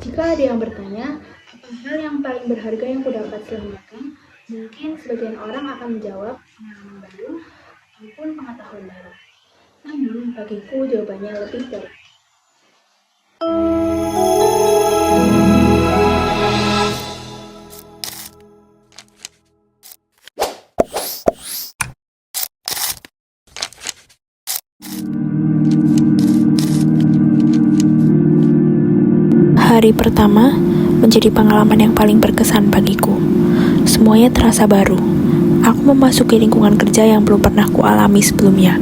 Jika ada yang bertanya, apa hal yang paling berharga yang kudapat setelah magang? Mungkin sebagian orang akan menjawab pengalaman baru ataupun pengetahuan baru. Namun, bagiku jawabannya lebih dari Hari pertama menjadi pengalaman yang paling berkesan bagiku. Semuanya terasa baru. Aku memasuki lingkungan kerja yang belum pernah kualami sebelumnya.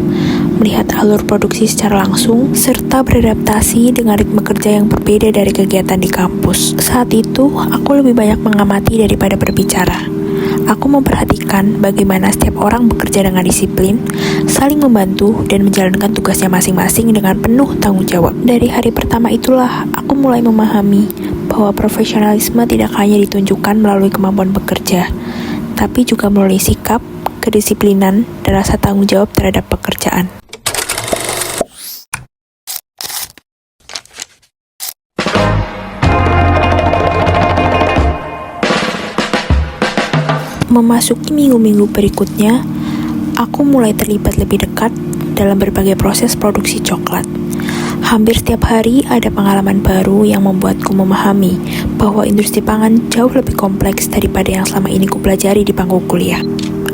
Melihat alur produksi secara langsung, serta beradaptasi dengan ritme kerja yang berbeda dari kegiatan di kampus. Saat itu, aku lebih banyak mengamati daripada berbicara. Aku memperhatikan bagaimana setiap orang bekerja dengan disiplin, saling membantu, dan menjalankan tugasnya masing-masing dengan penuh tanggung jawab. Dari hari pertama itulah, aku mulai memahami bahwa profesionalisme tidak hanya ditunjukkan melalui kemampuan bekerja, tapi juga melalui sikap, kedisiplinan, dan rasa tanggung jawab terhadap pekerjaan. Memasuki minggu-minggu berikutnya, aku mulai terlibat lebih dekat dalam berbagai proses produksi coklat. Hampir setiap hari ada pengalaman baru yang membuatku memahami bahwa industri pangan jauh lebih kompleks daripada yang selama ini kupelajari di bangku kuliah.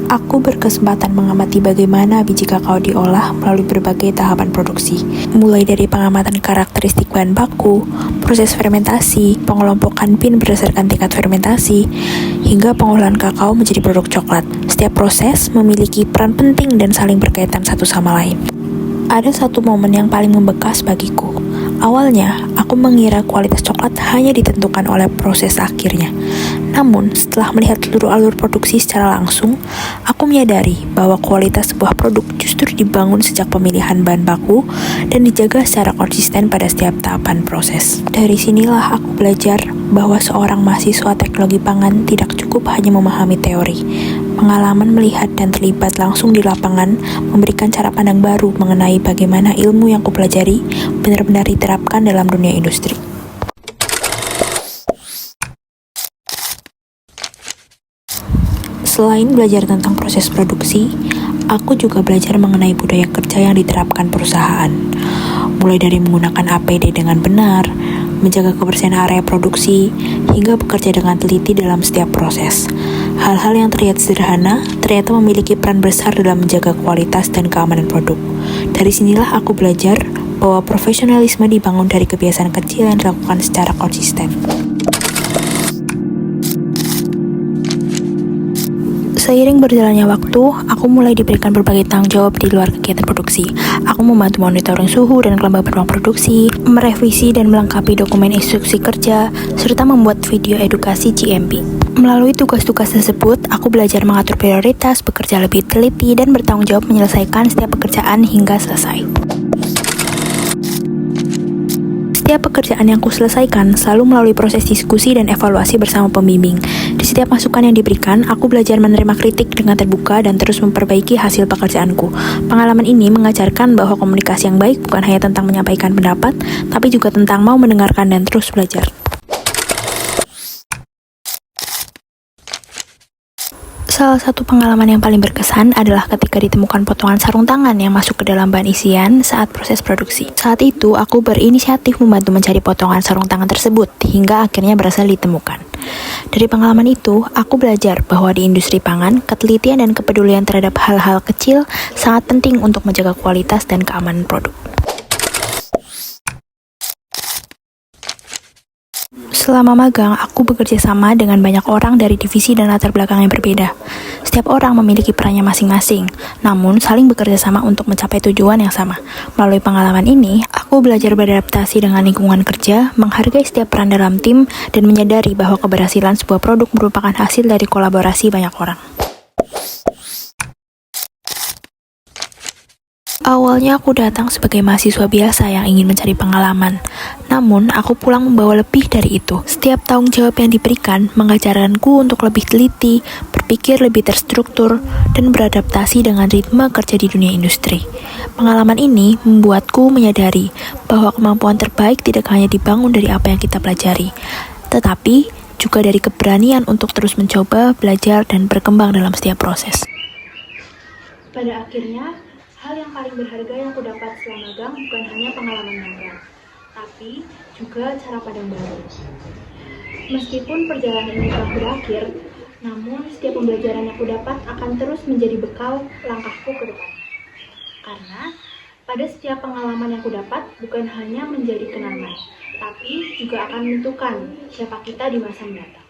Aku berkesempatan mengamati bagaimana biji kakao diolah melalui berbagai tahapan produksi, mulai dari pengamatan karakteristik bahan baku, proses fermentasi, pengelompokan bean berdasarkan tingkat fermentasi, hingga pengolahan kakao menjadi produk coklat. Setiap proses memiliki peran penting dan saling berkaitan satu sama lain. Ada satu momen yang paling membekas bagiku. Awalnya, aku mengira kualitas coklat hanya ditentukan oleh proses akhirnya. Namun, setelah melihat seluruh alur produksi secara langsung, aku menyadari bahwa kualitas sebuah produk justru dibangun sejak pemilihan bahan baku dan dijaga secara konsisten pada setiap tahapan proses. Dari sinilah aku belajar bahwa seorang mahasiswa teknologi pangan tidak cukup hanya memahami teori. Pengalaman melihat dan terlibat langsung di lapangan memberikan cara pandang baru mengenai bagaimana ilmu yang kupelajari benar-benar diterapkan dalam dunia industri. Selain belajar tentang proses produksi, aku juga belajar mengenai budaya kerja yang diterapkan perusahaan. Mulai dari menggunakan APD dengan benar, menjaga kebersihan area produksi, hingga bekerja dengan teliti dalam setiap proses. Hal-hal yang terlihat sederhana, ternyata memiliki peran besar dalam menjaga kualitas dan keamanan produk. Dari sinilah aku belajar bahwa profesionalisme dibangun dari kebiasaan kecil yang dilakukan secara konsisten. Seiring berjalannya waktu, aku mulai diberikan berbagai tanggung jawab di luar kegiatan produksi. Aku membantu monitoring suhu dan kelembaban ruang produksi, merevisi dan melengkapi dokumen instruksi kerja, serta membuat video edukasi GMP. Melalui tugas-tugas tersebut, aku belajar mengatur prioritas, bekerja lebih teliti, dan bertanggung jawab menyelesaikan setiap pekerjaan hingga selesai. Setiap pekerjaan yang kuselesaikan selalu melalui proses diskusi dan evaluasi bersama pembimbing. Di setiap masukan yang diberikan, aku belajar menerima kritik dengan terbuka dan terus memperbaiki hasil pekerjaanku. Pengalaman ini mengajarkan bahwa komunikasi yang baik bukan hanya tentang menyampaikan pendapat, tapi juga tentang mau mendengarkan dan terus belajar. Salah satu pengalaman yang paling berkesan adalah ketika ditemukan potongan sarung tangan yang masuk ke dalam bahan isian saat proses produksi. Saat itu, aku berinisiatif membantu mencari potongan sarung tangan tersebut, hingga akhirnya berhasil ditemukan. Dari pengalaman itu, aku belajar bahwa di industri pangan, ketelitian dan kepedulian terhadap hal-hal kecil sangat penting untuk menjaga kualitas dan keamanan produk. Selama magang, aku bekerja sama dengan banyak orang dari divisi dan latar belakang yang berbeda. Setiap orang memiliki perannya masing-masing, namun saling bekerja sama untuk mencapai tujuan yang sama. Melalui pengalaman ini, aku belajar beradaptasi dengan lingkungan kerja, menghargai setiap peran dalam tim, dan menyadari bahwa keberhasilan sebuah produk merupakan hasil dari kolaborasi banyak orang. Awalnya aku datang sebagai mahasiswa biasa yang ingin mencari pengalaman. Namun, aku pulang membawa lebih dari itu. Setiap tanggung jawab yang diberikan mengajarkanku untuk lebih teliti, pikir lebih terstruktur, dan beradaptasi dengan ritme kerja di dunia industri. Pengalaman ini membuatku menyadari bahwa kemampuan terbaik tidak hanya dibangun dari apa yang kita pelajari, tetapi juga dari keberanian untuk terus mencoba, belajar, dan berkembang dalam setiap proses. Pada akhirnya, hal yang paling berharga yang kudapat setelah magang bukan hanya pengalaman magang, tapi juga cara pandang baru. Meskipun perjalanan ini telah berakhir, namun setiap pembelajaran yang kudapat akan terus menjadi bekal langkahku ke depan. Karena pada setiap pengalaman yang kudapat bukan hanya menjadi kenangan, tapi juga akan menentukan siapa kita di masa mendatang.